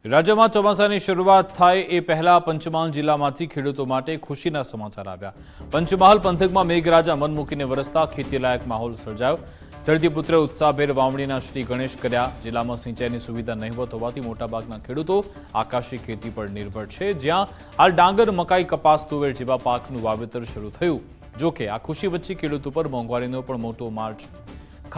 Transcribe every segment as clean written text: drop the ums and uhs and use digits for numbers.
રાજ્યમાં ચોમાસાની શરૂઆત થાય એ પહેલા પંચમહાલ જિલ્લામાંથી ખેડૂતો માટે ખુશીના સમાચાર આવ્યા। પંચમહાલ પંથકમાં મેઘરાજા મન મૂકીને વરસતા ખેતીલાયક માહોલ સર્જાયો। ધરતીપુત્રે ઉત્સાહભેર વાવણીના શ્રી ગણેશ કર્યા। જિલ્લામાં સિંચાઈની સુવિધા નહિવત હોવાથી મોટાભાગના ખેડૂતો આકાશી ખેતી પર નિર્ભર છે, જ્યાં હાલ ડાંગર, મકાઈ, કપાસ, તુવેર જેવા પાકનું વાવેતર શરૂ થયું। જોકે આ ખુશી વચ્ચે ખેડૂતો પર મોંઘવારીનો પણ મોટો માર છે।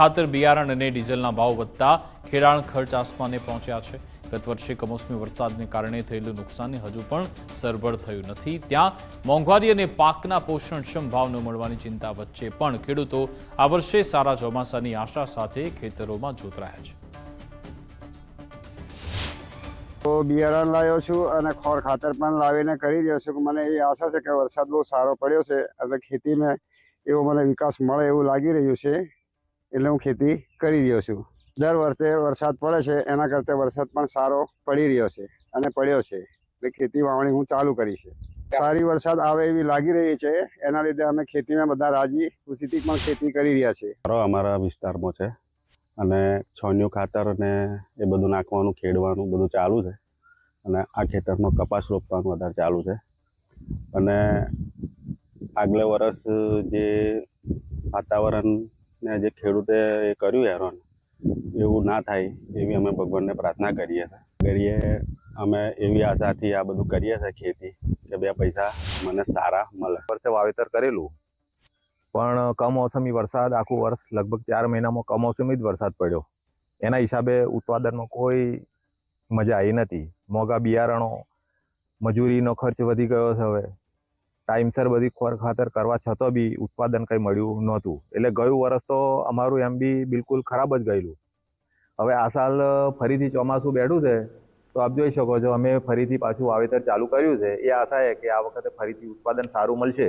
ખાતર, બિયારણ અને ડીઝલના ભાવ વધતા ખેડાણ ખર્ચ આસમાને પહોંચ્યા છે। ગત વર્ષે કમોસમી વરસાદને કારણે થયેલું નુકસાન હજુ પણ સરભર થયું નથી, ત્યાં મોંઘવારી અને પાકના પોષણક્ષમ ભાવ ન મળવાની ચિંતા વચ્ચે પણ ખેડૂતો આ વર્ષે સારા ચોમાસાની આશા સાથે ખેતરોમાં જોતરાયા છે। તો બિયારણ લાવ્યો છું અને ખોર ખાતર પણ લાવીને કરી રહ્યો છું। મને એવી આશા છે કે વરસાદ બહુ સારો પડ્યો છે એટલે ખેતીમાં એવો મને વિકાસ મળે એવું લાગી રહ્યું છે, એટલે હું ખેતી કરી રહ્યો છું। દર વર્ષે વરસાદ પડે છે, એના કરતાં વરસાદ પણ સારો પડી રહ્યો છે અને પડ્યો છે, એટલે ખેતી વાવણી હું ચાલુ કરી છે। સારી વરસાદ આવે એવી લાગી રહી છે, એના લીધે અમે ખેતીમાં બધા રાજી ખુશીથી પણ ખેતી કરી રહ્યા છીએ। અમારા વિસ્તારમાં છે અને છોણિયું ખાતર ને એ બધું નાખવાનું, ખેડવાનું બધું ચાલુ છે અને આ ખેતરમાં કપાસ રોપવાનું વધારે ચાલુ છે। અને આગલા વર્ષ જે વાતાવરણને જે ખેડૂતે એ કર્યું હેરાન એવું ના થાય એવી અમે ભગવાનને પ્રાર્થના કરીએ। અમે એવી આશાથી આ બધું કરીએ છીએ ખેતી કે બે પૈસા મને સારા મળે। વર્ષે વાવેતર કરેલું પણ કમોસમી વરસાદ આખું વર્ષ લગભગ 4 મહિનામાં કમોસમી જ વરસાદ પડ્યો, એના હિસાબે ઉત્પાદનમાં કોઈ મજા આવી નથી। મોંઘા બિયારણો, મજૂરીનો ખર્ચ વધી ગયો છે। હવે ટાઈમસર બધી ખોર ખાતર કરવા છતાં બી ઉત્પાદન કંઈ મળ્યું નહોતું, એટલે ગયું વર્ષ તો અમારું એમ બી બિલકુલ ખરાબ જ ગયેલું। હવે આ સાલ ફરીથી ચોમાસું બેઠું છે તો આપ જોઈ શકો છો, અમે ફરીથી પાછું વાવેતર ચાલુ કર્યું છે। એ આશા છે કે આ વખતે ફરીથી ઉત્પાદન સારું મળશે।